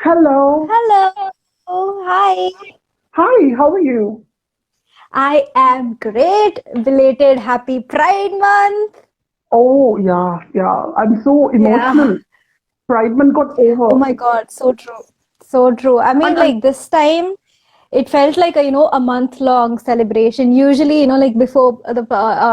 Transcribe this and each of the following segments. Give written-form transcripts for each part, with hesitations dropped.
Hello. Hello. Hi. Hi, how are you? I am great. Belated Happy Pride Month. Oh, yeah, yeah. I'm so Yeah. emotional. Pride Month got Oh over. my God. So true. So true. I mean, And like this time, it felt like a month-long celebration. Usually, like before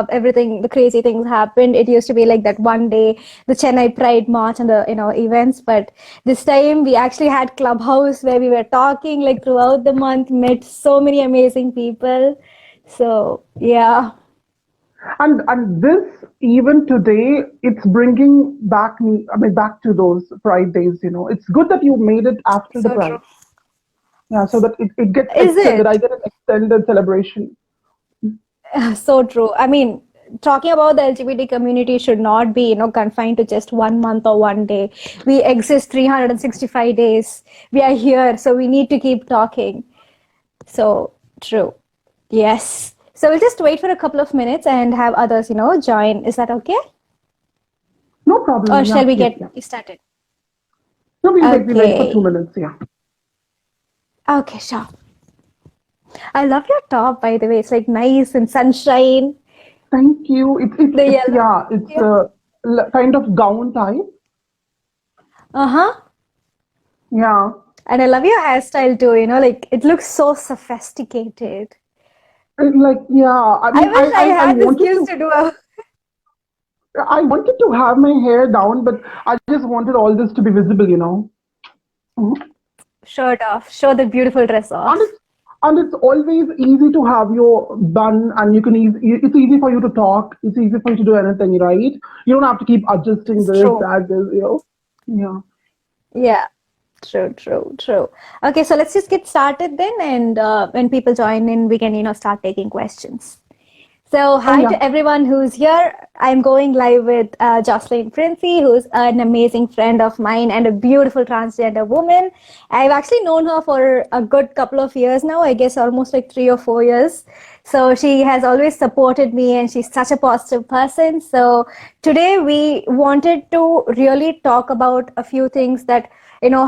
everything, the crazy things happened, it used to be like that one day, the Chennai Pride March and the events. But this time, we actually had Clubhouse where we were talking like throughout the month, met so many amazing people. So, yeah. and this even today, it's bringing back me. I mean, back to those Pride days. It's good that you made it after the So true. Pride. Yeah, so that it gets Is extended. I it? get an extended celebration. So true. I mean, talking about the LGBT community should not be, confined to just 1 month or one day. We exist 365 days. We are here, so we need to keep talking. So true. Yes. So we'll just wait for a couple of minutes and have others, join. Is that okay? No problem. Or Yeah, shall we yeah, get yeah. started? No, we'll wait. We'll wait for Okay. 2 minutes. Yeah. Okay, sure. I love your top, by the way. It's like nice and sunshine. Thank you. The yellow. It's Yeah. a kind of gown type. Uh-huh. Yeah. And I love your hairstyle too, like it looks so sophisticated. Like, yeah, I I mean, wish I I had the wanted skills to, to do a have my hair down, but I just wanted all this to be visible. Mhm. shirt off, show the beautiful dress And off. it's always easy to have your bun, and it's easy for you to talk. It's easy for you to do anything, right? You don't have to keep adjusting It's this, true. that, this. Yeah. Yeah, true, true, true. Okay, so let's just get started then, and when people join in, we can, start taking questions. So, Oh, hi yeah. to everyone who's here. I'm going live with Joseleen Princey, who's an amazing friend of mine and a beautiful transgender woman. I've actually known her for a good couple of years now, I guess almost like 3 or 4 years. So, she has always supported me and she's such a positive person. So, today we wanted to really talk about a few things that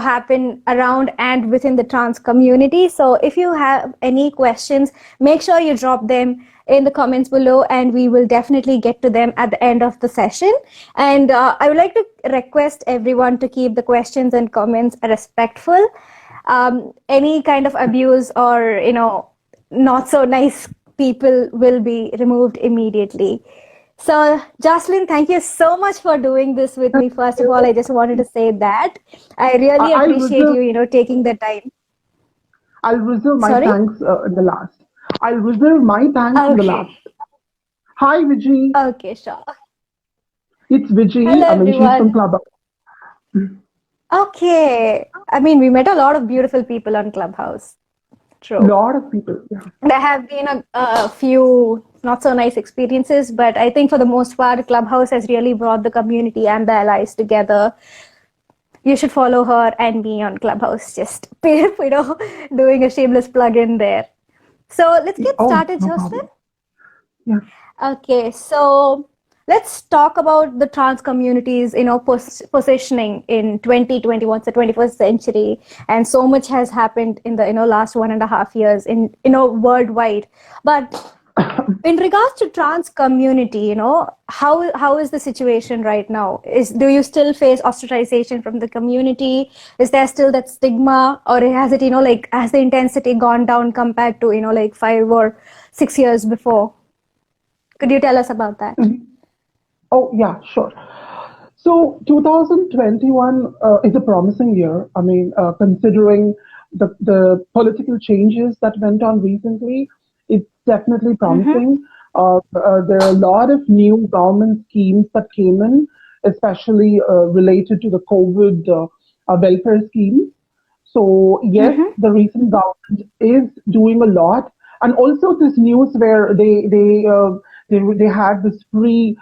happen around and within the trans community. So if you have any questions, make sure you drop them in the comments below and we will definitely get to them at the end of the session. And I would like to request everyone to keep the questions and comments respectful. Any kind of abuse or not so nice people will be removed immediately. So, Jocelyn, thank you so much for doing this with me. First of all, I just wanted to say that I really I'll appreciate reserve you, taking the time. I'll reserve my Sorry? thanks in the last. I'll reserve my thanks in the Okay. last. Hi, Vijay. Okay, sure. It's Vijay. Hello, I mean, she's from everyone. Club. Okay. I mean, we met a lot of beautiful people on Clubhouse. True. Lot of people. Yeah. There have been a few not so nice experiences, but I think for the most part, Clubhouse has really brought the community and the allies together. You should follow her and me on Clubhouse. Just doing a shameless plug in there. So let's get Oh, started, no Jocelyn. problem. Yeah. Okay, so let's talk about the trans communities, positioning in 2021, the 21st century, and so much has happened in the last 1.5 years in worldwide. But in regards to trans community, how is the situation right now? Do you still face ostracization from the community? Is there still that stigma, or has it, like has the intensity gone down compared to like 5 or 6 years before? Could you tell us about that? Mhm. Oh, yeah, sure. So 2021 is a promising year. I mean, considering the political changes that went on recently, it's definitely Mm-hmm. promising. There are a lot of new government schemes that came in, especially related to the COVID welfare schemes. So yes, Mm-hmm. the recent government is doing a lot, and also this news where they had this free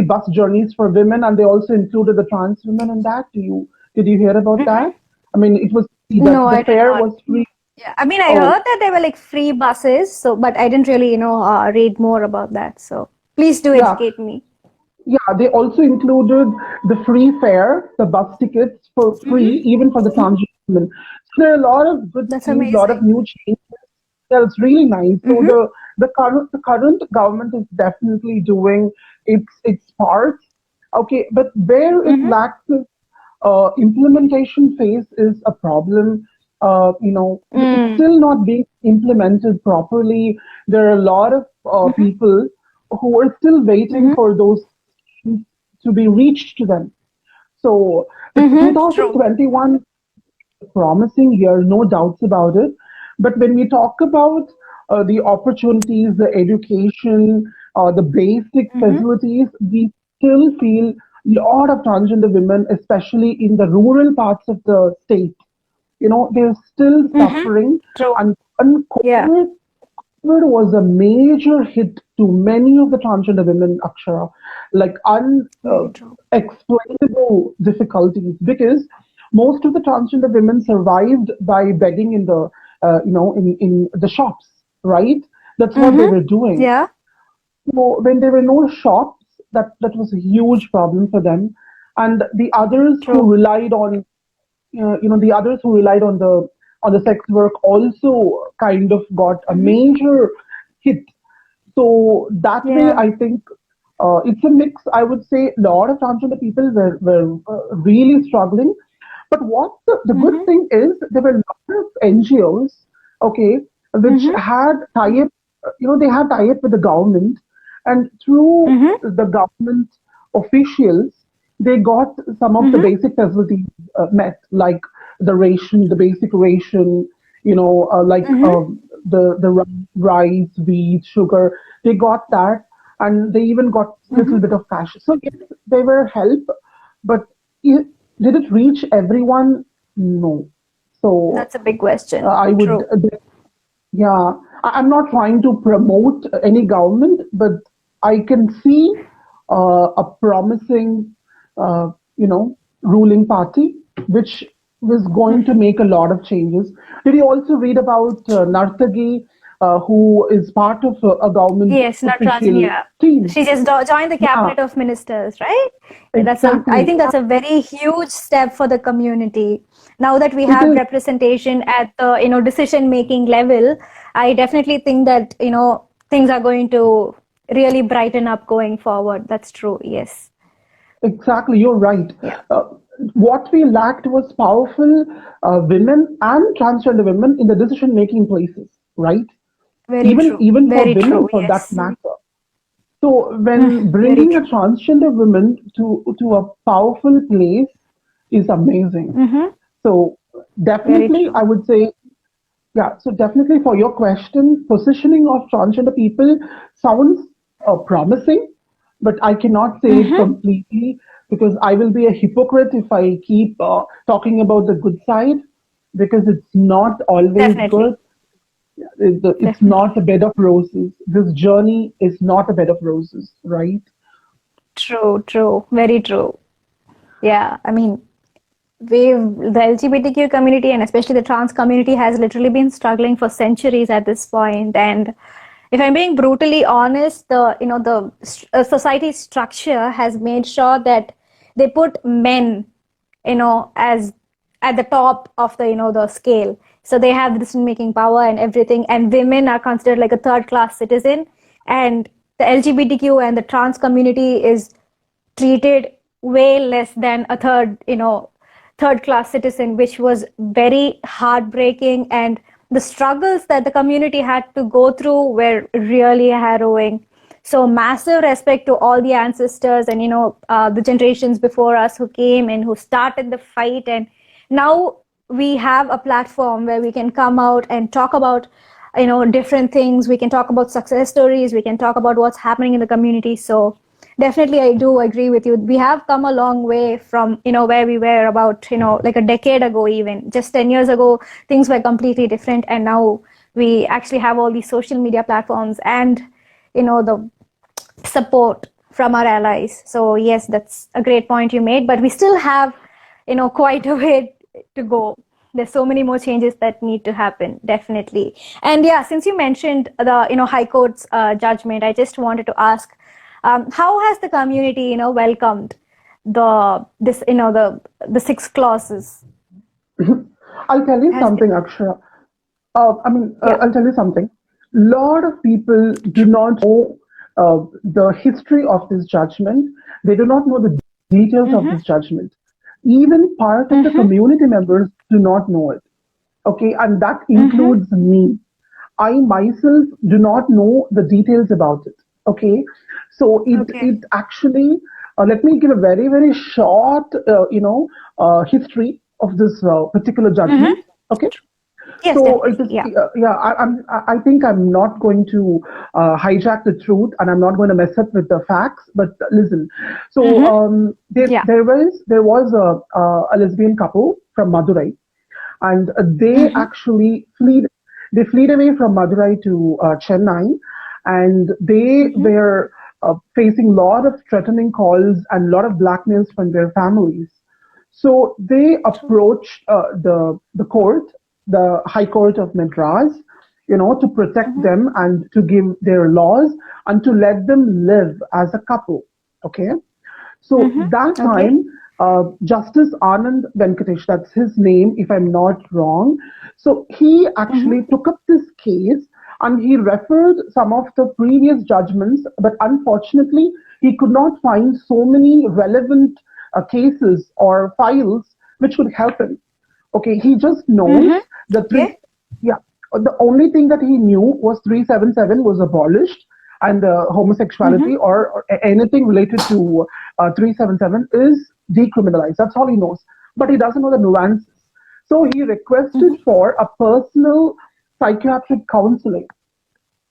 bus journeys for women, and they also included the trans women in that. Did you hear about Mm-hmm. that? I mean, it was free, No, the I did fare not. was free. Yeah, I mean, I Oh, heard that there were like free buses, so but I didn't really, read more about that. So please do yeah, educate me. yeah. They also included the free fare, the bus tickets for free, Mm-hmm. even for the trans. women. So there are a lot of good That's things, a lot of amazing. new changes. Yeah, it's really nice. So Mm-hmm. the current government is definitely doing its part. Okay, but where it Mm-hmm. lacks is implementation phase is a problem. It's Mm. still not being implemented properly. There are a lot of Mm-hmm. people who are still waiting Mm-hmm. for those things to be reached to them. So the Mm-hmm. True. 2021 promising year, no doubts about it. But when we talk about the opportunities, the education, the basic Mm-hmm. facilities, we still feel a lot of transgender women, especially in the rural parts of the state. They're still Mm-hmm. suffering, True. and Yeah. COVID was a major hit to many of the transgender women, Akshara, like Very true. unexplainable difficulties because most of the transgender women survived by begging in the, in the shops, right? That's what they Mm-hmm. were doing. Yeah. So when there were no shops, that was a huge problem for them. And the others who True. relied on the others who relied on the sex work also kind of got a Mm-hmm. major hit. So that way, Yeah. I think it's a mix. I would say a lot of transgender people were really struggling. But what the good Mm-hmm. thing is, there were a lot of NGOs, okay, which Mm-hmm. had tie-up, they had tie-up with the government, and through Mm-hmm. the government officials, they got some of the Mm-hmm. basic facilities met, like the basic ration, like Mm-hmm. the rice, wheat, sugar. They got that, and they even got a Mm-hmm. little bit of cash. So yes, they were help, but it, did it reach everyone? No. So That's a big question. I would, True. yeah, I'm not trying to promote any government, but I can see a promising, ruling party, which was going to make a lot of changes. Did you also read about Nartagi, who is part of a government Yes, Natarajan, official yeah. team? She just joined the Yeah, cabinet of ministers, right? I exactly. think that's a very huge step for the community. Now that we It have is. representation at the, decision making level, I definitely think that, things are going to really brighten up going forward. That's true. Yes. Exactly, you're right. Yeah. Uh, what we lacked was powerful women and transgender women in the decision-making places, right? Very Even true. even for Very women, true. for that Yes. matter. So when Very bringing a true. transgender woman to a powerful place is amazing. Mm-hmm. So Very definitely, true. I would say, yeah. So definitely, for your question, positioning of transgender people sounds promising, but I cannot say it Mm-hmm. completely because I will be a hypocrite if I keep talking about the good side because it's not always Definitely. good. It's not Definitely. a bed of roses. This journey is not a bed of roses, right? True. True. Very true. Yeah. I mean, the LGBTQ community and especially the trans community has literally been struggling for centuries at this point. And if I'm being brutally honest, the society structure has made sure that they put men, as at the top of the the scale. So they have decision making power and everything, and women are considered like a third class citizen, and the LGBTQ and the trans community is treated way less than a third class citizen, which was very heartbreaking. And the struggles that the community had to go through were really harrowing. So massive respect to all the ancestors and the generations before us who came and who started the fight. And now we have a platform where we can come out and talk about different things. We can talk about success stories, we can talk about what's happening in the community. So definitely, I do agree with you. We have come a long way from, where we were about, like a decade ago, even just 10 years ago, things were completely different. And now we actually have all these social media platforms and, the support from our allies. So yes, that's a great point you made, but we still have, quite a way to go. There's so many more changes that need to happen, definitely. And yeah, since you mentioned the, High Court's judgment, I just wanted to ask, how has the community, welcomed the six clauses? I'll tell you has something, been. Akshara. Yeah. I'll tell you something. Lot of people do not know the history of this judgment. They do not know the details of this Mm-hmm. judgment. Even part of the Mm-hmm. community members do not know it. Okay, and that Mm-hmm. includes me. I myself do not know the details about it. Okay, so Okay. it actually let me give a very short history of this particular Mm-hmm. judgment. Okay, Yes, so it definitely. is, Yeah. yeah. I think I'm not going to hijack the truth, and I'm not going to mess up with the facts. But listen, so Mm-hmm. Yeah. there was a lesbian couple from Madurai, and they Mm-hmm. actually fled. They fled away from Madurai to Chennai, and they Mm-hmm. were facing a lot of threatening calls and a lot of blackmails from their families. So they True. approached the court, the High Court of Madras, to protect Mm-hmm. them and to give their laws and to let them live as a couple. Okay, so Mm-hmm. that Okay. time, Justice Anand Venkatesh, that's his name, if I'm not wrong. So he actually Mm-hmm. took up this case and he referred some of the previous judgments, but unfortunately, he could not find so many relevant cases or files which would help him. Okay, he just knows Mm-hmm. the three. Okay. Yeah, the only thing that he knew was 377 was abolished, and Mm-hmm. homosexuality or anything related to 377 is decriminalized. That's all he knows, but he doesn't know the nuances. So he requested Mm-hmm. for a personal psychiatric counseling.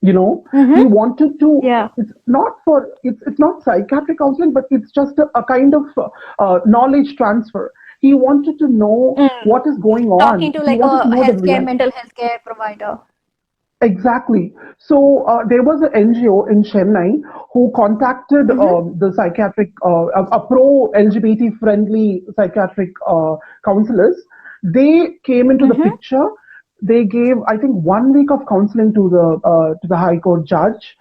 He Mm-hmm. wanted to. Yeah. It's not psychiatric counseling, but it's just a kind of knowledge transfer. He wanted to know Mm. what is going Talking on. to He like wanted to a know the healthcare, real. mental health care provider. Exactly. So there was an NGO in Chennai who contacted Mm-hmm. the psychiatric, a pro LGBT friendly psychiatric counselors. They came into the Mm-hmm. picture. They gave, I think, 1 week of counseling to the High Court judge,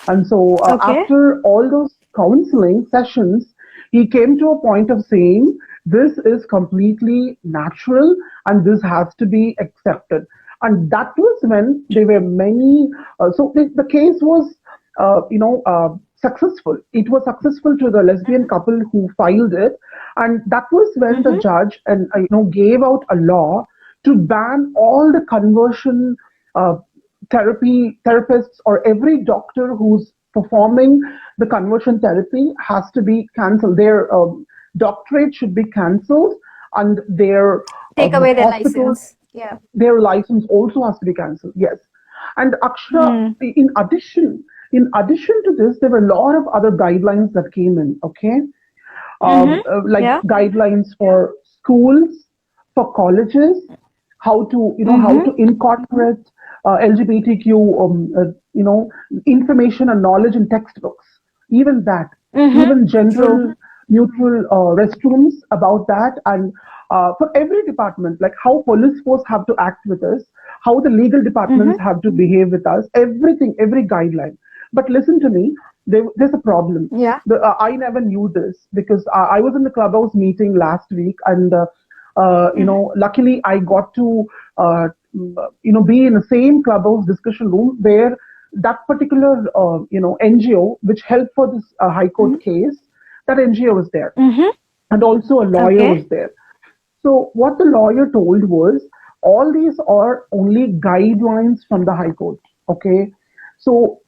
and so Okay. after all those counseling sessions, he came to a point of saying, this is completely natural and this has to be accepted. And that was when there were many, so the case was, successful. It was successful to the lesbian couple who filed it. And that was when the Mm-hmm. judge and, gave out a law to ban all the conversion uh, therapists or every doctor who's performing the conversion therapy has to be cancelled. Their doctorate should be cancelled, and their Take away their hospitals, license. Yeah. their license also has to be cancelled. Yes, and Akshara, Mm. in addition to this, there were a lot of other guidelines that came in. Okay, Mm-hmm. like Yeah. guidelines for schools, for colleges, how Mm-hmm. to incorporate LGBTQ information and knowledge in textbooks. Even that, Mm-hmm. even True. general neutral restrooms about that, and for every department, like how police force have to act with us, how the legal departments Mm-hmm. have to behave with us, everything, every guideline. But listen to me, there's a problem. Yeah. I never knew this because I was in the clubhouse meeting last week, and Mm-hmm. luckily I got to be in the same clubhouse discussion room where that particular NGO which helped for this High Court case, that NGO was there, Mm-hmm. and also a lawyer Okay. was there. So what the lawyer told was, all these are only guidelines from the High Court. Okay, so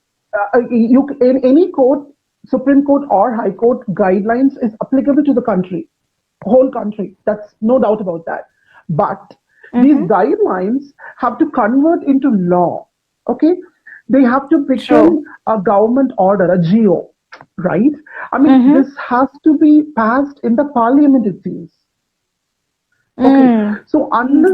you in any court, Supreme Court or High Court, guidelines is applicable to the country, whole country. That's no doubt about that. But these Mm-hmm. guidelines have to convert into law. Okay, they have to True. become a government order, a GO, right? I mean, Mm-hmm. this has to be passed in the parliament, it seems. Okay, Mm. so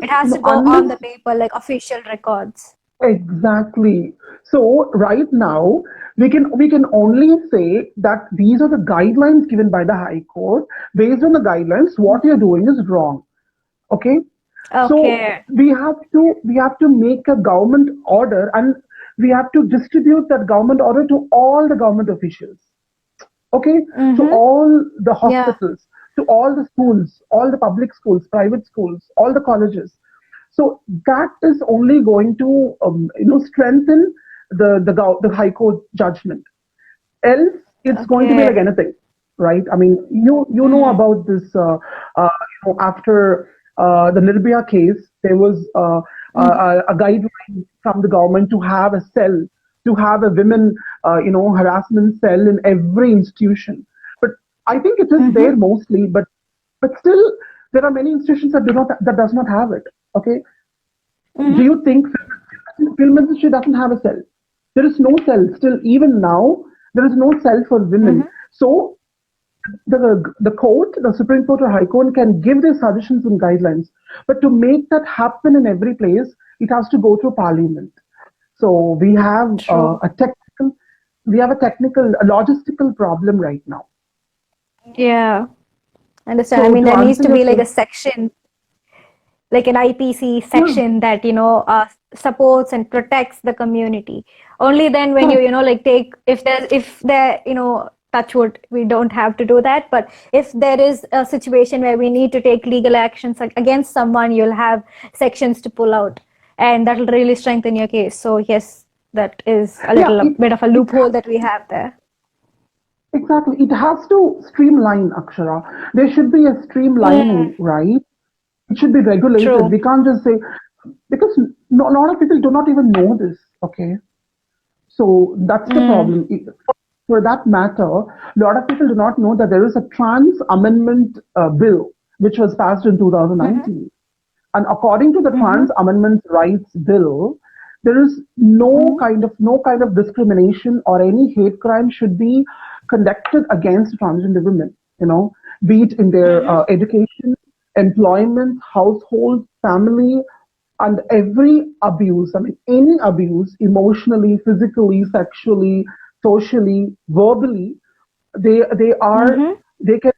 It has to go on the paper, like official records. exactly. So right now we can only say that these are the guidelines given by the High Court. Based on the guidelines, what you're doing is wrong. Okay, so Okay. we have to make a government order, and we have to distribute that government order to all the government officials. Okay, to Mm-hmm. all the Yeah. hospitals, to all the schools, all the public schools, private schools, all the colleges. So that is only going to strengthen the High Court judgment. Else, it's going to be like Okay. anything, right? I mean, you know Mm-hmm. about this. After the Nirbhaya case, there was a guideline from the government to have a cell, to have a women, harassment cell in every institution. But I think it is Mm-hmm. there mostly, but still, there are many institutions that does not have it. Okay, do Mm-hmm. you think film industry doesn't have a cell? There is no cell. Still, even now, there is no cell for women. Mm-hmm. So the court, the Supreme Court or High Court can give their suggestions and guidelines. But to make that happen in every place, it has to go through Parliament. So True. a technical, a logistical problem right now. Yeah. Understand. I So mean, to there needs answer to your be like a question, section, like an IPC yeah, section that supports and protects the community. Only then, when correct. like take, if there touch wood, we don't have to do that. But if there is a situation where we need to take legal actions against someone, you'll have sections to pull out, and that will really strengthen your case. So yes, that is Yeah, a bit of a it loophole that we have there. exactly. It has to streamline, Akshara. There should be a Mm, streamlining, right? It should be regulated. true. We can't just say, because a lot of people do not even know this. Okay, so that's the Mm, problem. For that matter, a lot of people do not know that there is a trans amendment bill which was passed in mm-hmm, 2019. And according to the mm-hmm, Trans Amendment Rights Bill, there is mm-hmm, no kind of discrimination or any hate crime should be conducted against transgender women. Be it in their mm-hmm, education, employment, household, family, and every abuse. I mean, any abuse, emotionally, physically, sexually, socially, verbally, they are mm-hmm, they can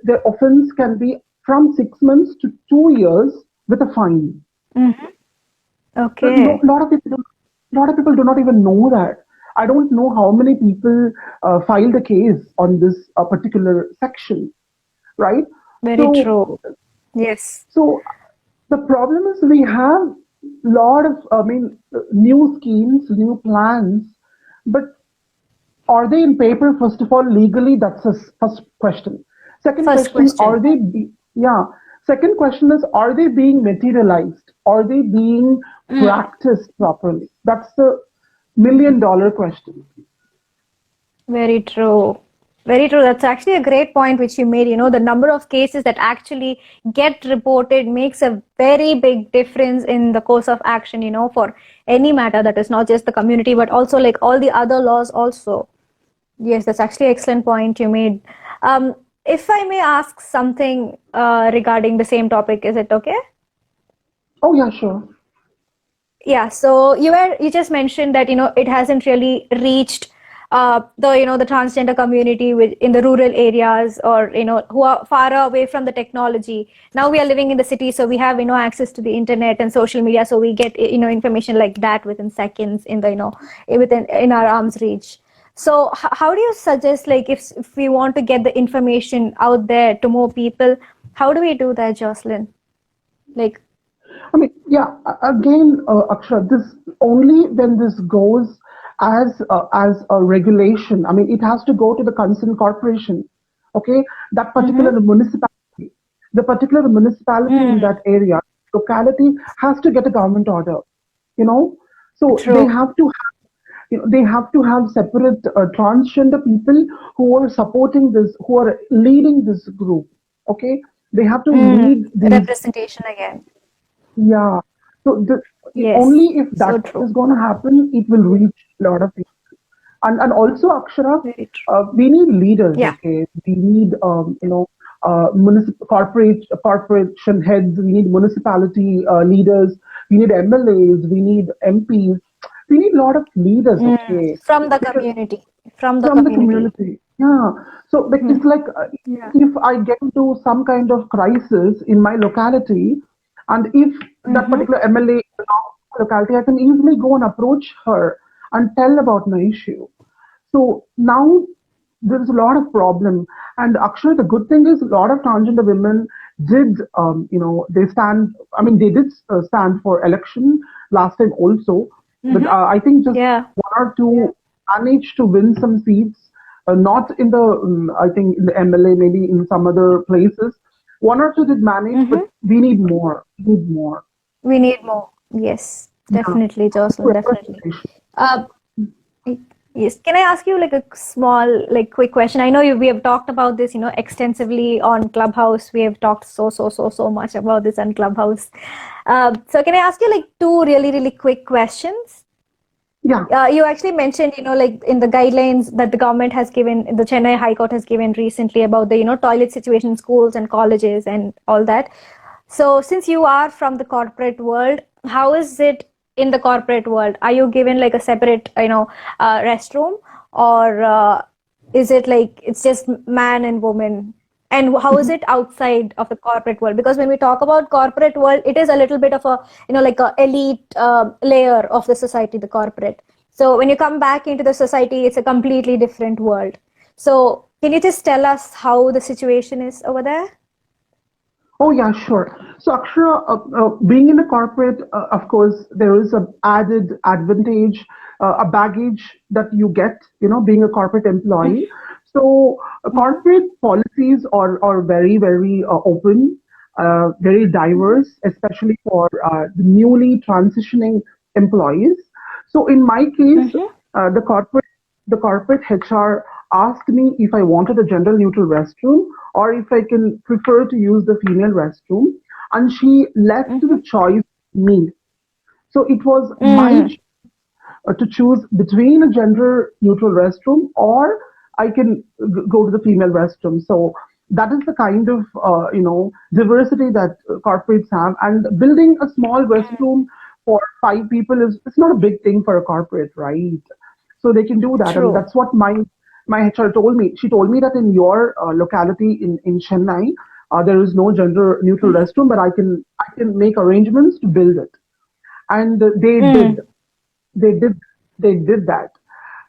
their offense can be from 6 months to 2 years with a fine. mm-hmm. But no, Okay. a lot of people do not even know that. I don't know how many people filed a case on this particular section, right? Very So, true. Yes. so the problem is we have lot of, I mean, new schemes, new plans, but are they in paper? First of all, legally, that's the first question. Second First question, question. yeah. Second question is, are they being materialized? Are they being Mm, practiced properly? That's the $1 million question. very true. Very true. That's actually a great point which you made. The number of cases that actually get reported makes a very big difference in the course of action, for any matter that is not just the community, but also like all the other laws also. Yes, that's actually an excellent point you made. If I may ask something regarding the same topic, is it okay? Oh, yeah, sure. Yeah, so you just mentioned that it hasn't really reached the transgender community in the rural areas, or who are far away from the technology. Now we are living in the city, so we have access to the internet and social media, so we get information like that within seconds, in the within in our arm's reach. So how do you suggest, like, if we want to get the information out there to more people, how do we do that, Jocelyn? Like, I mean, yeah, again, Akshay, this only when this goes as a regulation. I mean, it has to go to the concerned corporation, okay? That particular mm-hmm. municipality, the particular municipality in Mm, that area, locality has to get a government order, you know? So they true. have to have, they have to have separate transgender people who are supporting this, who are leading this group, okay? They have to lead these. Representation again. Yeah. So Yes, only if so that true. is going to happen, it will reach a lot of people. And also, Akshara, Very true. we need leaders. Yeah. Okay, we need municipal corporation heads. We need municipality leaders. We need MLAs. We need MPs. We need a lot of leaders. Okay, From the because community. From the from the community. community. Yeah. So but it's like Yeah. if I get into some kind of crisis in my locality, and if that Mm-hmm. particular MLA belongs to the locality, I can easily go and approach her and tell about my issue. So now there is a lot of problem. And actually, the good thing is a lot of transgender women did, they stand. I mean, they did stand for election last time also, but Mm-hmm. I think just Yeah. one or two managed to win some seats. Not in the, I think in the MLA, maybe in some other places. One or two did manage, but Mm-hmm. we need more. We need more. We need more. Yes, Yeah. definitely, Jocelyn, definitely. Representation. Uh, yes. Can I ask you like a small, like quick question? I know we have talked about this, extensively on Clubhouse. We have talked so much about this on Clubhouse. So can I ask you like two really, really quick questions? Yeah. You actually mentioned, like in the guidelines that the government has given, the Chennai High Court has given recently about the, toilet situation in schools and colleges and all that. So since you are from the corporate world, how is it in the corporate world? Are you given like a separate, restroom, or is it like it's just man and woman? And how is it outside of the corporate world? Because when we talk about corporate world, it is a little bit of a, like a elite layer of the society, the corporate. So when you come back into the society, it's a completely different world. So can you just tell us how the situation is over there? Oh, yeah, sure. So, Akshara, being in a corporate, of course, there is a added advantage, a baggage that you get, being a corporate employee. So, Mm-hmm. corporate policies are very, very open, very diverse, especially for the newly transitioning employees. So, in my case, Mm-hmm. uh, the corporate the corporate HR asked me if I wanted a gender neutral restroom or if I can prefer to use the female restroom, and she left Mm-hmm. the choice me. So it was my Mm. to choose between a gender neutral restroom or I can go to the female restroom. So that is the kind of diversity that corporates have, and building a small restroom for 5 people is it's not a big thing for a corporate, right? So they can do that, and True. that's what my HR told me. She told me that in your locality in Chennai, there is no gender neutral Mm-hmm. restroom, but I can make arrangements to build it, and they did Mm. they did they did that,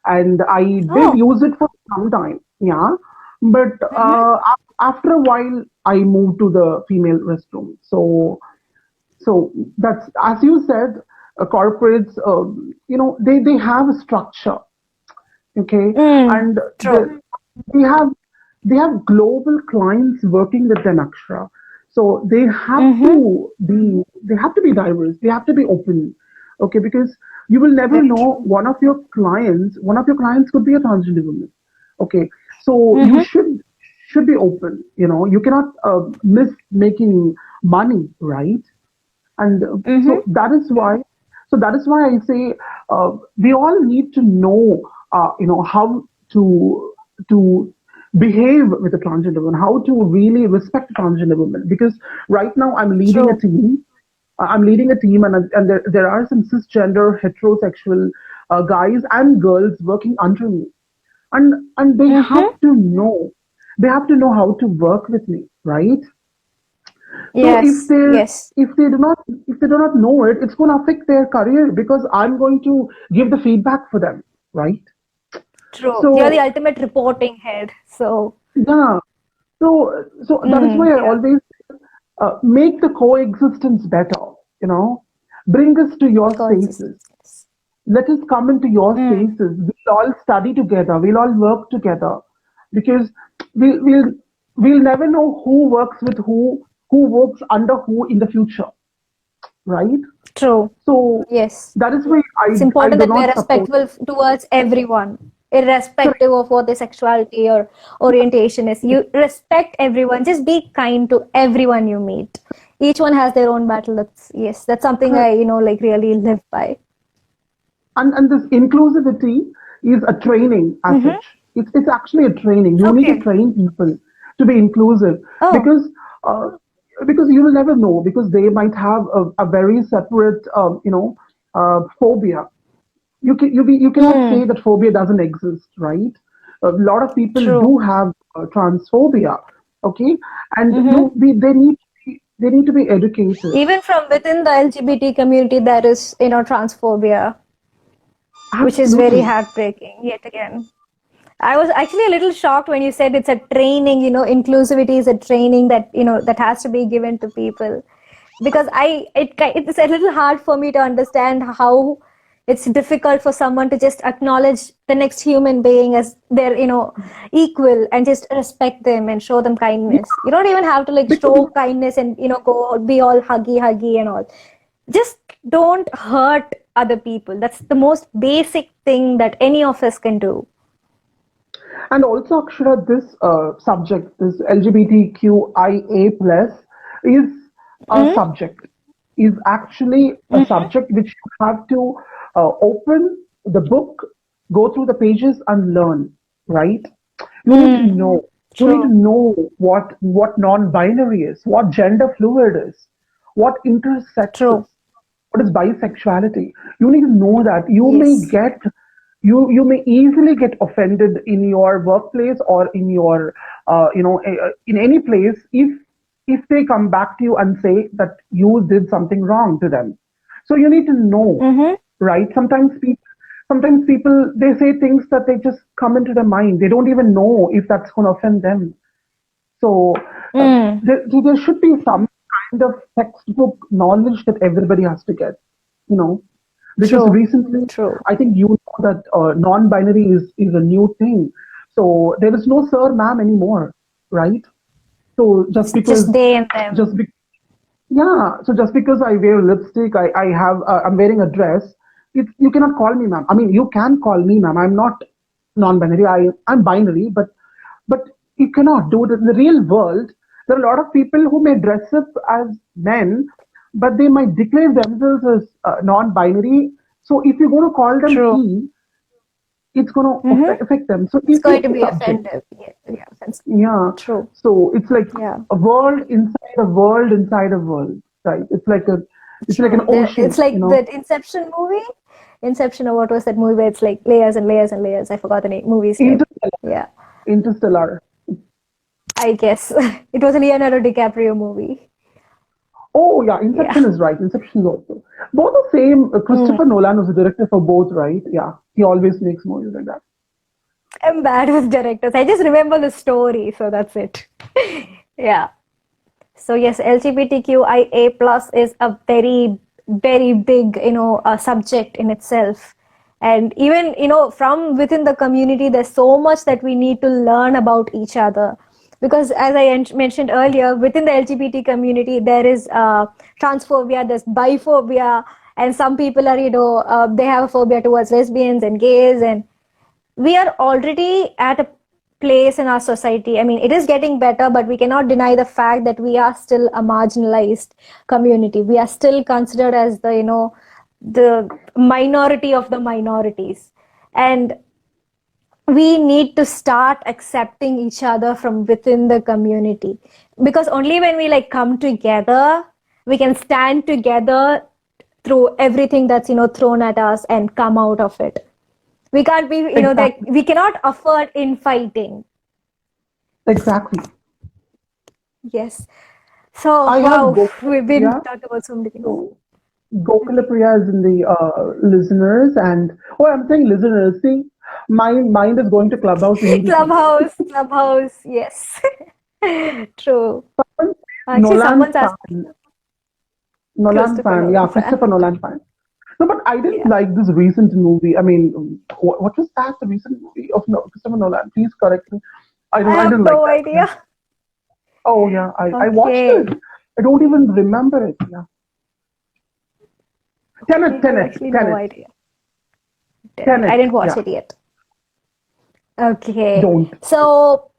and I did Oh. use it for some time, yeah, but Mm-hmm. after a while I moved to the female restroom. So that's, as you said, corporates, they have a structure, okay, Mm. and True. they have they have global clients working with them, Akshara. So Mm-hmm. they have to be diverse. They have to be open, okay, because you will never Very know true. one of your clients could be a transgender woman, okay. So you Mm-hmm. should be open. You cannot miss making money, right? And Mm-hmm. so that is why I say we all need to know how to behave with a transgender woman, how to really respect a transgender woman, because right now True. I'm leading a team, and there are some cisgender heterosexual guys and girls working under me, and Mm-hmm. they have to know how to work with me, right? So Yes. Yes. if they do not know it, it's going to affect their career because I'm going to give the feedback for them, right? True. You're the So ultimate reporting head. So, yeah, so that is why I yeah. always make the coexistence better. You know, bring us to your spaces. Coexistence. Yes. Let us come into your Mm. spaces. We'll all study together. We'll all work together, because we'll we'll we'll never know who works with who works under who in the future, right? True. So Yes. that is why It's I important do that we are not support. respectful towards everyone, Correct. irrespective of what their sexuality or orientation is. You respect everyone. Just be kind to everyone you meet. Each one has their own battle. That's something Correct. I, like really live by. And this inclusivity is a training as Mm-hmm. such. It's actually a training. You need to Okay. train people to be inclusive, Oh. because uh, because you will never know, because they might have a very separate phobia. You cannot say Mm. that phobia doesn't exist, right? A lot of people True. do have transphobia, okay, and Mm-hmm. they need to be educated. Even from within the LGBT community, there is, transphobia, which is very Absolutely. heartbreaking yet again. I was actually a little shocked when you said it's a training, inclusivity is a training that, that has to be given to people. Because it's a little hard for me to understand how it's difficult for someone to just acknowledge the next human being as their, equal and just respect them and show them kindness. You don't even have to like show Because kindness and, go be all huggy and all. Just don't hurt other people. That's the most basic thing that any of us can do. And also, Akshara, this subject, this LGBTQIA plus, is a subject, is actually a subject which you have to open the book, go through the pages, and learn. Right? You need to know. You need to True. know what non-binary is, what gender fluid is, what intersex is, True. what is bisexuality. You need to know that. Yes. You may easily get offended in your workplace or in your in any place if they come back to you and say that you did something wrong to them. So you need to know, Mm-hmm. right? Sometimes people, they say things that they just come into their mind. They don't even know if that's going to offend them. So Mm. there should be some kind of textbook knowledge that everybody has to get, you know, because True. recently True. I think you know that non-binary is a new thing. So there is no sir, ma'am anymore, right? So It's just they and them. just be, yeah, so just because I wear lipstick, I'm wearing a dress. You cannot call me ma'am. I mean, you can call me ma'am. I'm not non-binary. I'm binary, but you cannot do it in the real world. There are a lot of people who may dress up as men, but they might declare themselves as non-binary. So if you're going to call them True. he, it's going to Mm-hmm. affect them. So It's it's going like to a be subject. offensive. Yeah. Yeah. Offensive. Yeah. True. So it's like Yeah. a world inside a world inside a world, right? It's like an True. It's ocean, you like know. that Inception movie. Inception, or what was that movie where it's like layers and layers and layers? I forgot the movie's name. Interstellar. Yeah. Interstellar. I guess it was a Leonardo DiCaprio movie. Oh yeah, Yeah. Inception is right. Inception is also both the same. Mm. Christopher Nolan was the director for both, right? Yeah, he always makes movies like that. I'm bad with directors. I just remember the story, so that's it. Yeah. So yes, LGBTQIA plus is a very, very big, subject in itself. And even, from within the community, there's so much that we need to learn about each other. Because as I mentioned earlier, within the LGBT community, there is transphobia, there's biphobia, and some people are, they have a phobia towards lesbians and gays, and we are already at a place in our society. I mean, it is getting better, but we cannot deny the fact that we are still a marginalized community. We are still considered as the minority of the minorities. And we need to start accepting each other from within the community, because only when we like come together, we can stand together through everything that's thrown at us and come out of it. We can't be, that Exactly. we cannot afford infighting. Exactly. Yes. So, I have wow, Gokula we've been Priya. talking about so many things. So Gokula Okay. Priya is in the listeners, and oh, I'm saying listeners. See, my mind is going to Clubhouse immediately. Clubhouse, yes. True. Someone says Actually, Nolan someone's asking fan. Nolan Christopher fan, yeah, Nolan fan. Christopher Nolan fan. No, but I didn't Yeah. like this recent movie. I mean, what was that? The recent movie of Christopher Nolan? Please correct me. I I have didn't like no that. Yeah. idea. Oh yeah, I watched Okay. it. I don't even remember it. Yeah. I have actually no Tenet, idea. I Tenet. didn't watch Yeah. it yet. Okay. Don't. So,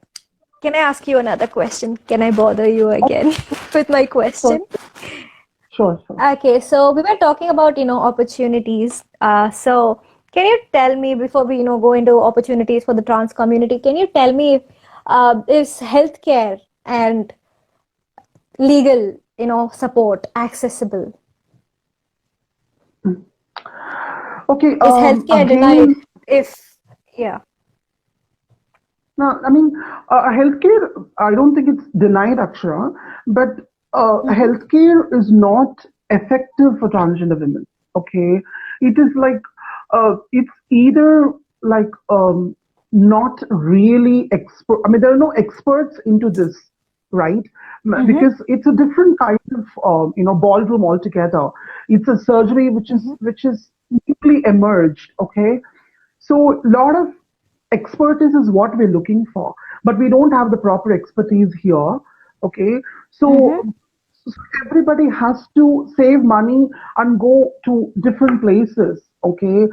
can I ask you another question? Can I bother you Oh, again with my sure, question? sure. Okay, so we were talking about, opportunities. So can you tell me before we, go into opportunities for the trans community, can you tell me is healthcare and legal, support accessible? Okay. Is healthcare denied Again, if, yeah. no, I mean, healthcare, I don't think it's denied, Akshara, but Mm-hmm. healthcare is not effective for transgender women. Okay. It is like, it's either like not really expert. I mean, there are no experts into this, right? Mm-hmm. Because it's a different kind of ballroom altogether. It's a surgery Mm-hmm. which is newly emerged. Okay, so a lot of expertise is what we're looking for, but we don't have the proper expertise here. Okay, Mm-hmm. so everybody has to save money and go to different places. Okay,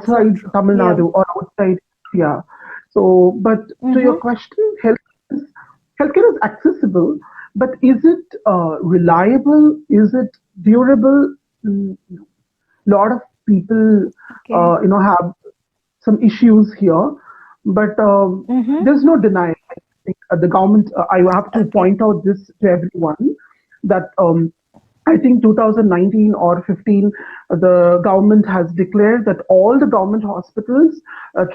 So outside true. Tamil Yeah. Nadu or outside India. So, but to your Mm-hmm. question, is, healthcare is accessible, but is it reliable? Is it durable? Lot of people, Okay. have some issues here, but Mm-hmm. there's no denying. I think the government. I have to Okay. point out this to everyone that I think 2019 or 15, the government has declared that all the government hospitals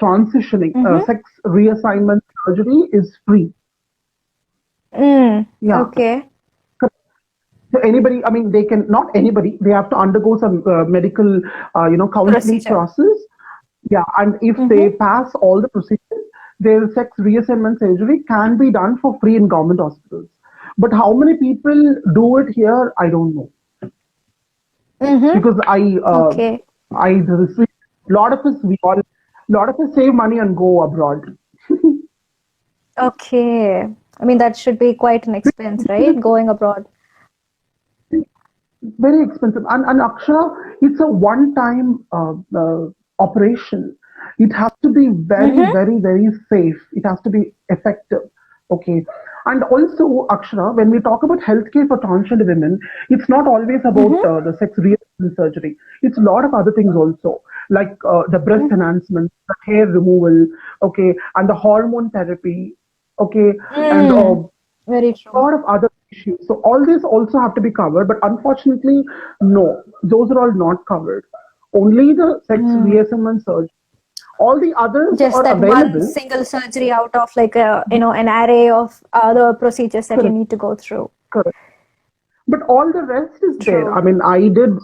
transitioning Mm-hmm. sex reassignment surgery is free. Mm. Yeah. Okay. So anybody, I mean, they can not anybody. They have to undergo some medical, counseling Procedure. process. Yeah, and if they Mm-hmm. pass all the procedures, their sex reassignment surgery can be done for free in government hospitals. But how many people do it here? I don't know Mm-hmm. because Okay. I receive lot of us save money and go abroad. Okay. I mean, that should be quite an expense, right? Going abroad. Very expensive. And Akshara, it's a one-time operation. It has to be very, Mm-hmm. very, very safe. It has to be effective. Okay. And also, Akshara, when we talk about healthcare for transgender women, it's not always about Mm-hmm. the sex reassignment surgery. It's a lot of other things also, like the breast enhancement, the hair removal, okay, and the hormone therapy, okay, and Mm. Very true. lot of other issues. So all these also have to be covered, but unfortunately, no, those are all not covered. Only the sex Mm. reassignment surgery. All the others Just are that one available. single surgery out of like a, an array of other procedures that you Correct, need to go through. correct. But all the rest is there. I True. mean, I did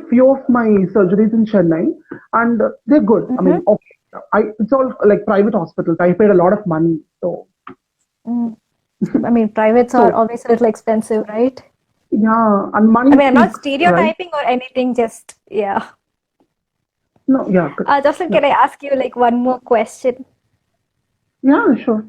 few of my surgeries in Chennai, and they're good. I Mm-hmm. mean, okay, it's all like private hospitals. I paid a lot of money, so Mm. I mean, privates are so always a little expensive, right? yeah, and I money mean, I'm not speaks, right? stereotyping or anything, just yeah. No, yeah, Jocelyn, yeah, can I ask you like one more question? yeah, sure.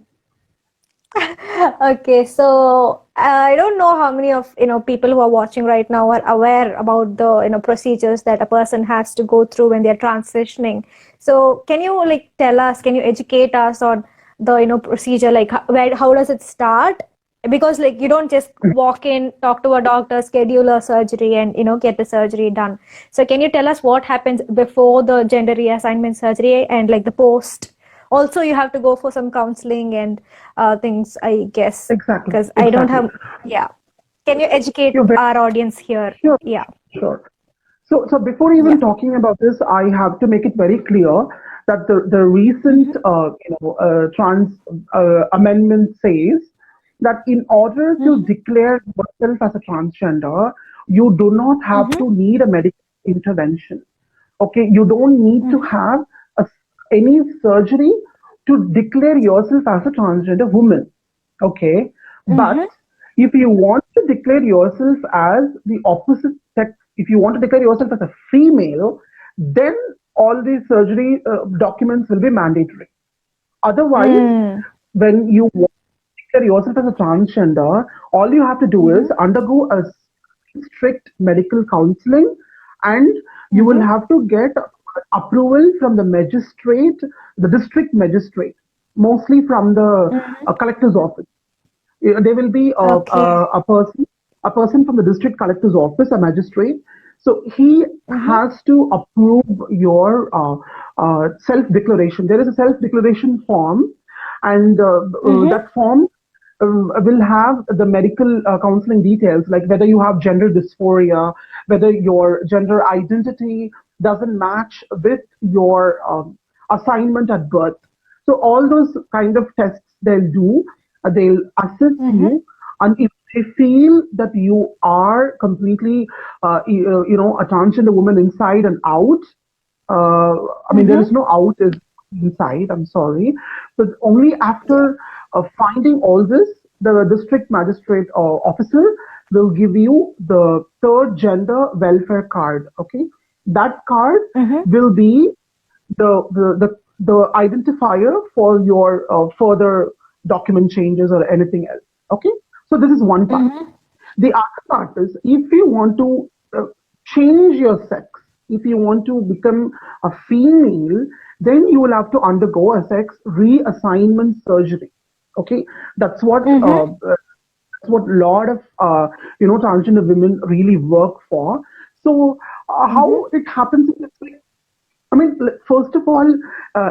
Okay, so I don't know how many of people who are watching right now are aware about the procedures that a person has to go through when they're transitioning. So can you like tell us, can you educate us on the procedure, like how does it start? Because like you don't just walk in, talk to a doctor, schedule a surgery, and get the surgery done. So can you tell us what happens before the gender reassignment surgery and like the post? Also, you have to go for some counseling and things, I guess, Exactly, because I don't exactly. have, yeah. Can you educate You're very our audience here? sure, Yeah, sure. So before yeah. even talking about this, I have to make it very clear that the Mm-hmm, recent trans amendment says that in order to mm-hmm, declare yourself as a transgender, you do not have mm-hmm, to need a medical intervention. Okay, you don't need to mm-hmm, have a, any surgery to declare yourself as a transgender woman. Okay, but mm-hmm, if you want to declare yourself as the opposite sex, if you want to declare yourself as a female, then all these surgery documents will be mandatory. Otherwise, mm, when you want to declare yourself as a transgender, all you have to do mm-hmm, is undergo a strict medical counseling, and you will mm-hmm, have to get approval from the magistrate, the district magistrate, mostly from the mm-hmm. collector's office. There will be Okay. a person from the district collector's office, a magistrate. So he Mm-hmm, has to approve your self declaration. There is a self declaration form, and mm-hmm, that form will have the medical counseling details, like whether you have gender dysphoria, whether your gender identity doesn't match with your assignment at birth. So all those kind of tests they'll do, they'll assess mm-hmm, you, and if they feel that you are completely, a transgender woman inside and out, I mean, there mm-hmm, is no out. inside. I'm sorry, but only Yeah. after finding all this, the district magistrate officer will give you the third gender welfare card. Okay, that card Mm-hmm. will be the identifier for your further document changes or anything else. Okay, so this is one part. Mm-hmm. The other part is if you want to change your sex, if you want to become a female, then you will have to undergo a sex reassignment surgery. Okay, that's what Mm-hmm. that's what a lot of transgender women really work for. So Mm-hmm. how it happens is like, I mean, first of all,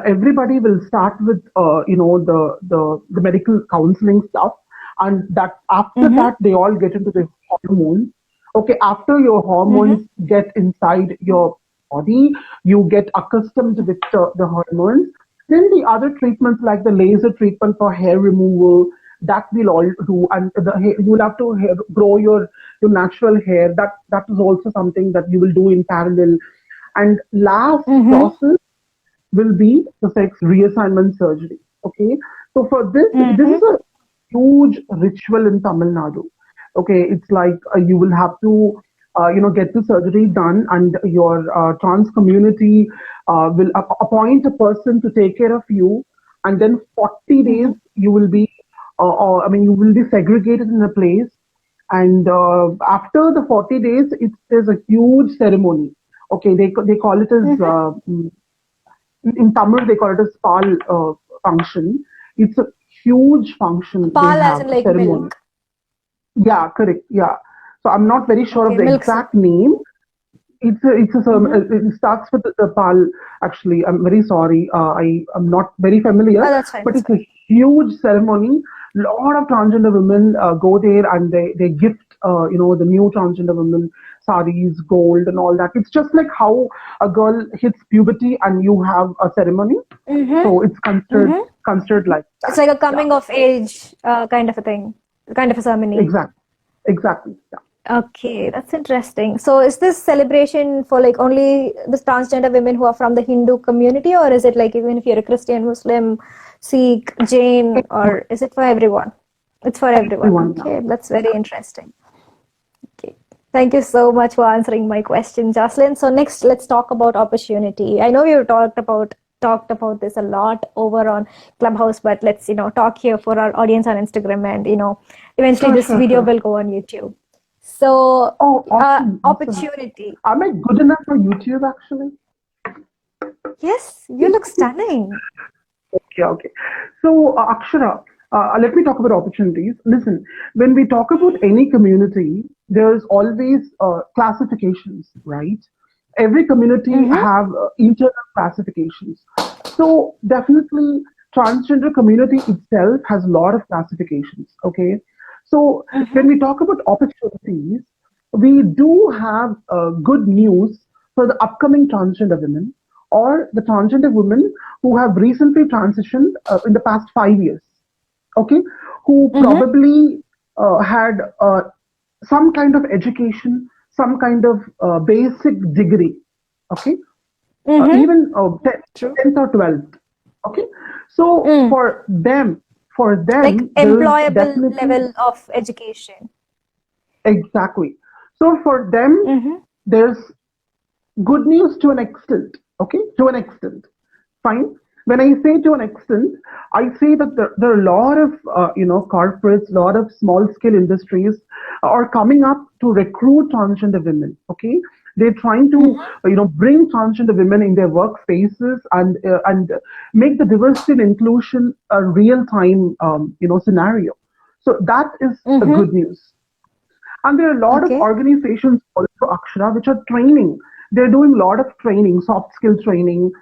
everybody will start with the medical counseling stuff, and that after Mm-hmm. that they all get into the hormones. Okay, after your Mm-hmm. hormones get inside your body, you get accustomed with the hormones. Then the other treatments like the laser treatment for hair removal, that we'll all do, and you'll have to grow your natural hair. That is also something that you will do in parallel. And last Mm-hmm. process will be the sex reassignment surgery. Okay, so for this Mm-hmm. is a huge ritual in Tamil Nadu. Okay, it's like you will have to get the surgery done, and your trans community will appoint a person to take care of you, and then 40 days Mm-hmm. you will be you will be segregated in a place, and after the 40 days there's a huge ceremony. Okay, they call it as Mm-hmm. in Tamil they call it as pal function. It's a huge function. They Pal as have in a like ceremony. milk. Yeah, correct. Yeah. So I'm not very sure of Okay, the milk exact ceremony. name. Mm-hmm. It starts with the pal. Actually, I'm very sorry. I am not very familiar, Oh, that's fine. but That's it's fine. a huge ceremony. Lot of transgender women go there and they gift the new transgender women saris, gold, and all that. It's just like how a girl hits puberty and you have a ceremony. So it's Mm-hmm. Mm-hmm. considered like It's that. like a Yeah, coming of age kind of a thing, kind of a ceremony. exactly, exactly. Yeah. Okay, that's interesting. So is this celebration for like only the transgender women who are from the Hindu community, or is it like even if you're a Christian, Muslim, Sikh, Jain, or is it for everyone? It's for everyone. Everyone. Yeah. Okay, that's very interesting. Okay. Thank you so much for answering my question, Jocelyn. So next, let's talk about opportunity. I know you talked about this a lot over on Clubhouse, but let's talk here for our audience on Instagram, and eventually Sure, this sure, video sure. will go on YouTube. So Oh, awesome, awesome. opportunity. Am I good enough for YouTube actually? Yes, you look stunning. Okay, okay. So, Akshara, let me talk about opportunities. Listen, when we talk about any community, there's always classifications, right? Every community Mm-hmm. have internal classifications. So, definitely, transgender community itself has a lot of classifications. Okay, so when Mm-hmm. we talk about opportunities, we do have good news for the upcoming transgender women or the transgender women who have recently transitioned in the past 5 years, okay, who Mm-hmm. probably had some kind of education, some kind of basic degree, okay, Mm-hmm. even True. 10th or 12th, okay. So Mm. for Like them, there is employable definitely level of education. exactly. So for them, Mm-hmm. there's good news to an extent, okay, to an extent, fine. When I say to an extent, I say that there are a lot of corporates, a lot of small scale industries are coming up to recruit transgender women, okay. They're trying to Mm-hmm. bring transgender women in their workspaces and make the diversity and inclusion a real time scenario. So that is a Mm-hmm. good news. And there are a lot of Okay. organizations also, Akshara, which are training. They're doing a lot of training, soft skill training,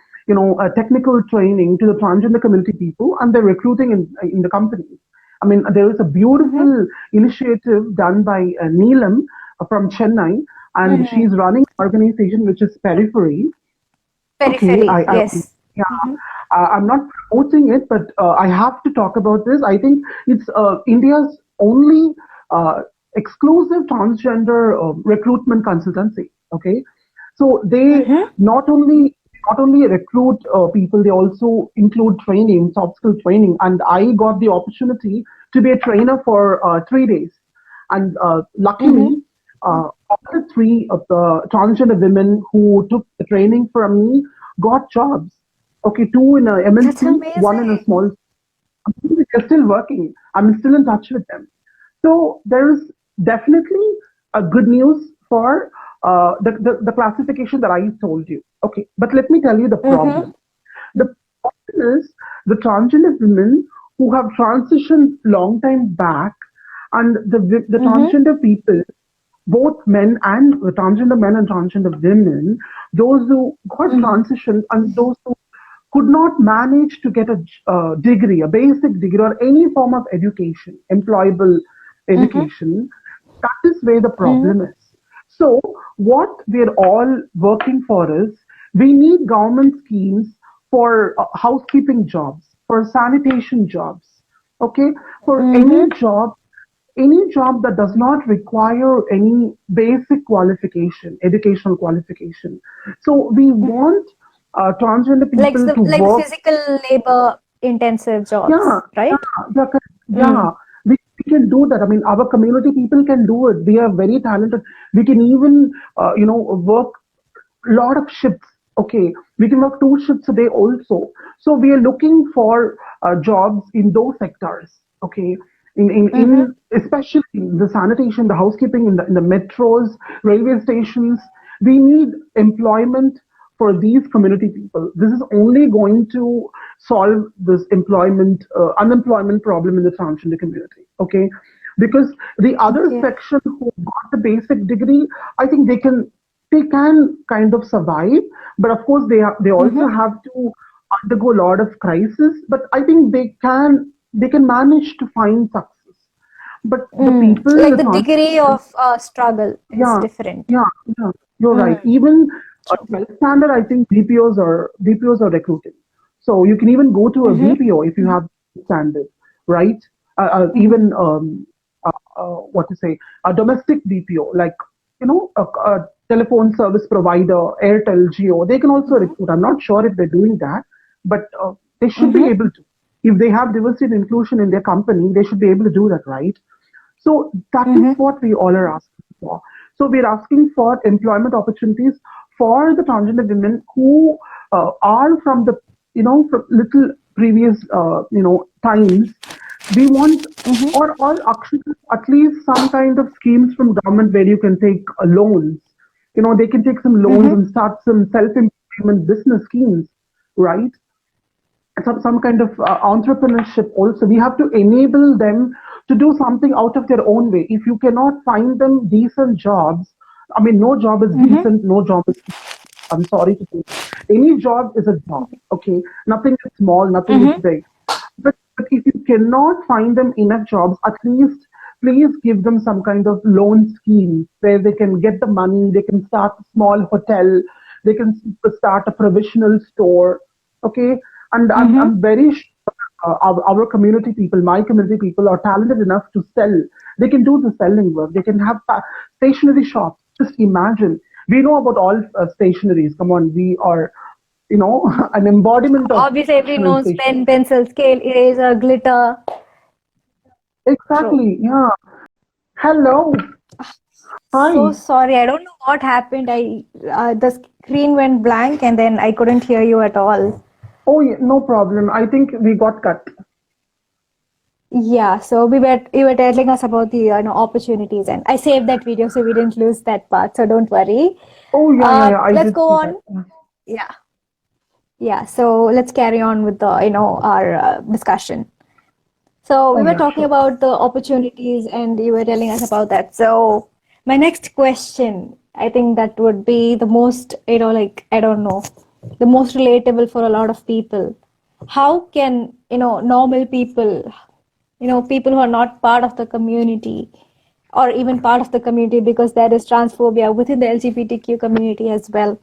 technical training to the transgender community people, and they're recruiting in the companies. I mean, there is a Mm-hmm. beautiful initiative done by Neelam from Chennai, and Mm-hmm. she's running an organization which is Periphery. Okay, Periphery, yes. yeah, Mm-hmm. I'm not promoting it, but I have to talk about this. I think it's India's only uh, exclusive transgender recruitment consultancy. Okay, so they Mm-hmm. not only not only recruit people, they also include training, soft skill training. And I got the opportunity to be a trainer for 3 days. And Mm-hmm. luckily, all the three of the transgender women who took the training from me got jobs. Okay, two in a That's MNC, one in a amazing. small. They're still working. I'm still in touch with them. So there is definitely a good news for the classification that I told you. Okay, but let me tell you the Mm-hmm. problem. The problem is the transgender women who have transitioned long time back, and the Mm-hmm. transgender people, both men and the transgender men and transgender women, those who got Mm-hmm. transitioned and those who could not manage to get a degree, a basic degree, or any form of education, employable Mm-hmm. education, that is where the Mm-hmm. problem is. So, what we're all working for is we need government schemes for housekeeping jobs, for sanitation jobs, okay, for Mm-hmm. any job that does not require any basic qualification, educational qualification. So we want transgender people to Like the work. physical labor intensive Yeah, jobs, right? yeah, yeah. Mm. We can do that. I mean, our community people can do it. We are very talented. We can even, work lot of shifts. Okay, we can work 2 shifts a day also. So we are looking for jobs in those sectors. Okay, Mm-hmm. in especially in the sanitation, the housekeeping, in the metros, railway stations. We need employment for these community people. This is only going to solve this unemployment problem in the transgender community. Okay, because the other Okay. section who got the basic degree, I think they can kind of survive, but of course they also Mm-hmm. have to undergo a lot of crisis. But I think they can manage to find success. But the Mm. people, Like the the degree transgender, of struggle is yeah, different. yeah, yeah, you're right. Mm. Even True. well-standard, I think BPOs are recruiting. So you can even go to a Mm-hmm. BPO if you have standard, right? Mm-hmm. Even what to say, a domestic BPO, like a telephone service provider, Airtel, Geo. They can also Mm-hmm. recruit. I'm not sure if they're doing that, but they should be Mm-hmm. able to. If they have diversity and inclusion in their company, they should be able to do that, right? So that is Mm-hmm. what we all are asking for. So we're asking for employment opportunities for the transgender women who are from the from little previous times. We want Mm-hmm. or actually at least some kind of schemes from government where you can take loans. They can take some loans Mm-hmm. and start some self-employment business schemes, right? Some kind of entrepreneurship also. We have to enable them to do something out of their own way. If you cannot find them decent jobs, I mean, no job is Mm-hmm. decent, no job is, I'm sorry to say, any job is a job. Okay, nothing is small, nothing is Mm-hmm. big. But if you cannot find them enough jobs, at least please give them some kind of loan scheme where they can get the money, they can start a small hotel, they can start a provisional store. Okay, and Mm-hmm. I'm very sure our community people, my community people, are talented enough to sell. They can do the selling work. They can have stationery shops. Just imagine. We know about all stationaries. Come on, we are, an embodiment of Obviously, everyone traditional knows stationery. pen, pencil, scale, eraser, glitter. True. Exactly. Yeah. Hello. So Hi. sorry, I don't know what happened. The screen went blank and then I couldn't hear you at all. Oh, yeah, no problem. I think we got cut. Yeah, so you were telling us about the opportunities, and I saved that video so we didn't lose that part. So don't worry. Oh, yeah, yeah, yeah. I Let's did go see that. on. Yeah, yeah. So let's carry on with the our discussion. So we Oh, were yeah, talking sure. about the opportunities, and you were telling us about that. So my next question, I think that would be the most like I don't know, the most relatable for a lot of people. How can normal people, people who are not part of the community or even part of the community, because there is transphobia within the LGBTQ community as well,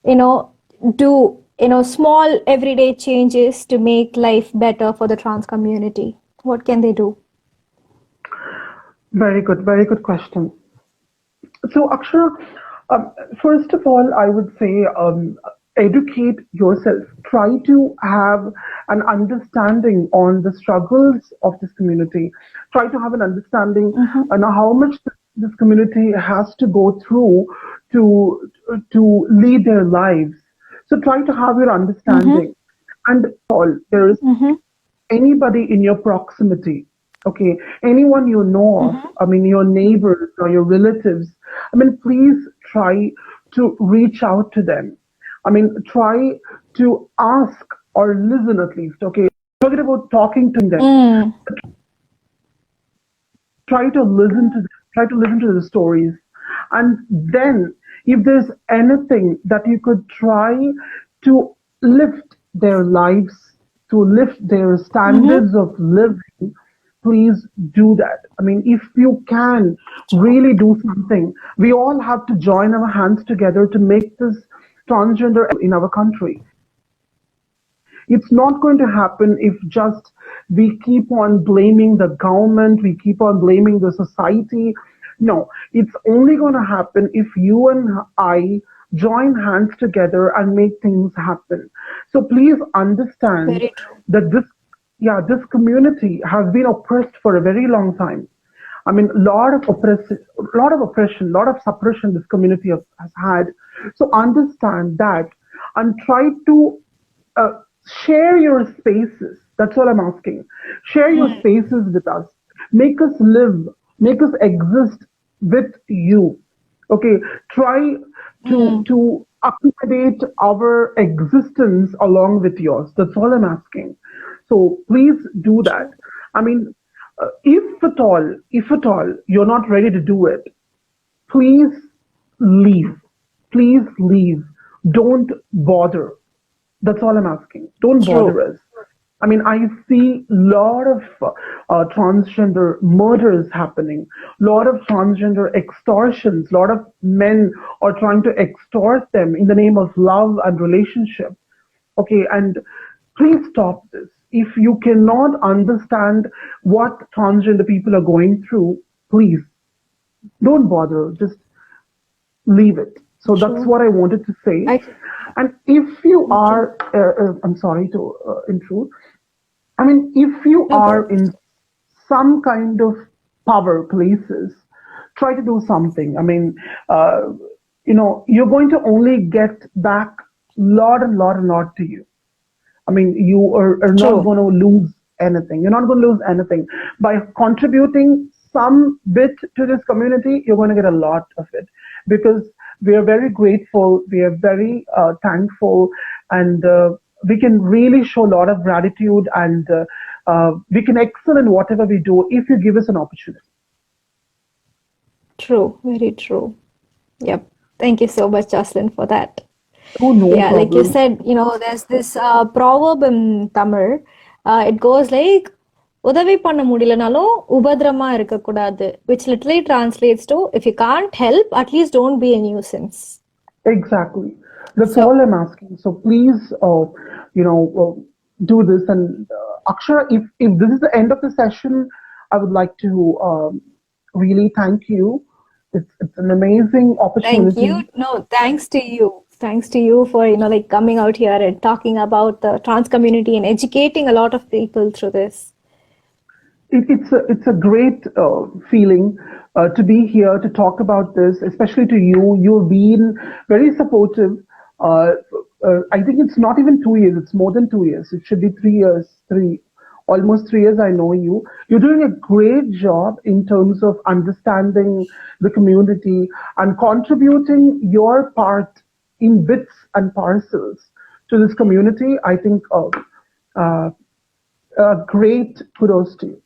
you know, do, small everyday changes to make life better for the trans community? What can they do? Very good question. So, Akshara, first of all, I would say educate yourself. Try to have an understanding on the struggles of this community. Try to have an understanding on how much this community has to go through to lead their lives. So try to have your Mm-hmm. understanding. And all there is Mm-hmm. anybody in your proximity, okay, anyone you know of, Mm-hmm. I mean, your neighbors or your relatives, I mean, please try to reach out to them. I mean, try to ask or listen at least, okay? Forget about talking to them. Mm. Try to listen to them, try to listen to the stories. And then if there's anything that you could try to lift their lives, to lift their Mm-hmm. standards of living, please do that. I mean, if you can True. really do something, we all have to join our hands together to make this transgender in our country. It's not going to happen if just we keep on blaming the government, we keep on blaming the society. No, it's only going to happen if you and I join hands together and make things happen. So please understand Very true. that this community has been oppressed for a very long time. I mean, lot of oppression, lot of suppression this community has had. So understand that and try to uh, share your spaces. That's all I'm asking. Share your Mm. spaces with us. Make us live. Make us exist with you. Okay. Try to Mm. to accommodate our existence along with yours. That's all I'm asking. So please do that. True. I mean, if at all you're not ready to do it, please leave. Please leave. Don't bother. That's all I'm asking. Don't True. bother us. I mean, I see a lot of transgender murders happening, lot of transgender extortions, lot of men are trying to extort them in the name of love and relationship. Okay, and please stop this. If you cannot understand what transgender people are going through, please don't bother. Just leave it. So that's True. what I wanted to say. I And if you okay. are, I'm sorry to intrude. I mean, if you No are problem. in some kind of power places, try to do something. I mean, uh, you're going to only get back lot and lot and lot to you. I mean, are not True. going to lose anything. You're not going to lose anything. By contributing some bit to this community, you're going to get a lot of it because we are very grateful, we are very thankful, and we can really show a lot of gratitude and we can excel in whatever we do if you give us an opportunity. True. Very true. Yep. Thank you so much, Jocelyn, for that. Oh, no Yeah, like you problem. said, there's this proverb in Tamil. It goes like, உதவி பண்ண முடியலனாலும் உபத்திரமா இருக்கக்கூடாது, which literally translates to, if you can't help, at least don't be a nuisance. Exactly. That's So, all I'm asking. So please, do this. And Akshara, if this is the end of the session, I would like to really thank you. It's an amazing thank you. opportunity. No, thanks to you. Thanks to you for, like coming out here and talking about the trans community and educating a lot of people through this. It's a great feeling to be here to talk about this, especially to you. You've been very supportive. Uh, I think it's not even 2 years; it's more than 2 years. It should be 3 years, almost 3 years. I know you. You're doing a great job in terms of understanding the community and contributing your part in bits and parcels to this community. I think uh, great kudos to you.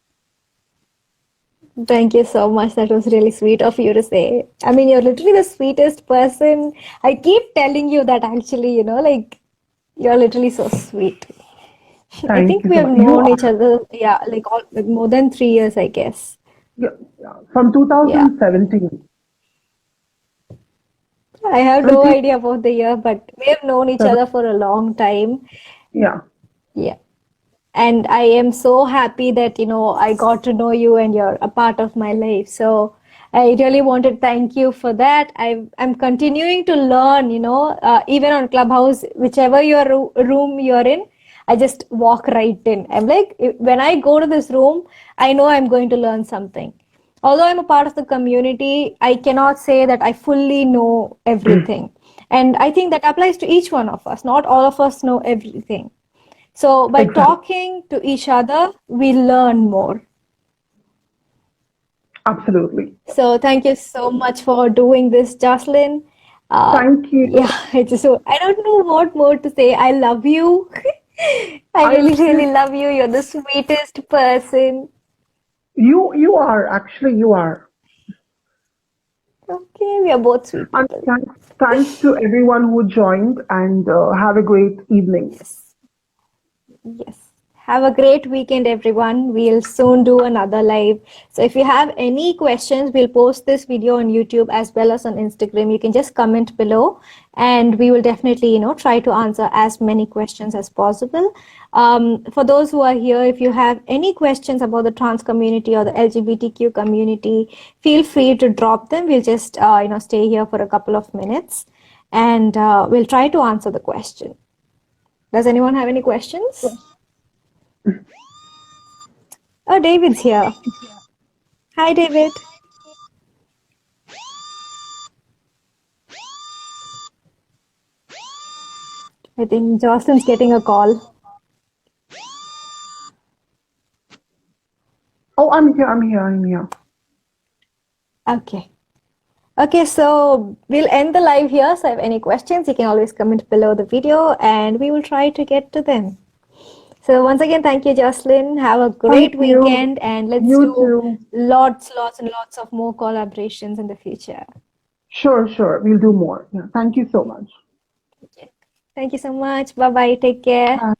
Thank you so much. That was really sweet of you to say. I mean, you're literally the sweetest person. I keep telling you that actually, like you're literally so sweet. I Thank think you we so have much. You known each are, other, yeah, like more than 3 years, I guess. yeah, yeah. From Yeah. 2017. I have no 17, idea about the year, but we have known each other for a long time. yeah. Yeah. And I am so happy that, I got to know you and you're a part of my life. So I really want to thank you for that. I'm continuing to learn, even on Clubhouse, whichever room you're in, I just walk right in. I'm like, when I go to this room, I know I'm going to learn something. Although I'm a part of the community, I cannot say that I fully know everything. And I think that applies to each one of us. Not all of us know everything. So by Exactly. talking to each other, we learn more. Absolutely. So thank you so much for doing this, Jocelyn. Thank you. Yeah, I don't know what more to say. I love you. I I really, really love you. You're the sweetest person. you are actually you are. Okay, we are both sweet And people. thanks to everyone who joined, and have a great evening. Yes. Yes. Have a great weekend, everyone. We'll soon do another live. So if you have any questions, we'll post this video on YouTube as well as on Instagram. You can just comment below and we will definitely, try to answer as many questions as possible. For those who are here, if you have any questions about the trans community or the LGBTQ community, feel free to drop them. We'll just, stay here for a couple of minutes and we'll try to answer the question. Does anyone have any questions? Oh, David's here. Hi, David. I think Jocelyn's getting a call. Oh, I'm here. I'm here. I'm here. Okay. Okay, so we'll end the live here. So if any questions, you can always comment below the video and we will try to get to them. So once again, thank you, Jocelyn. Have a great Thank you. weekend and let's You do too. lots and lots of more collaborations in the future. Sure. We'll do more. Yeah. Thank you so much. Thank you so much. Bye-bye. Take care. Bye.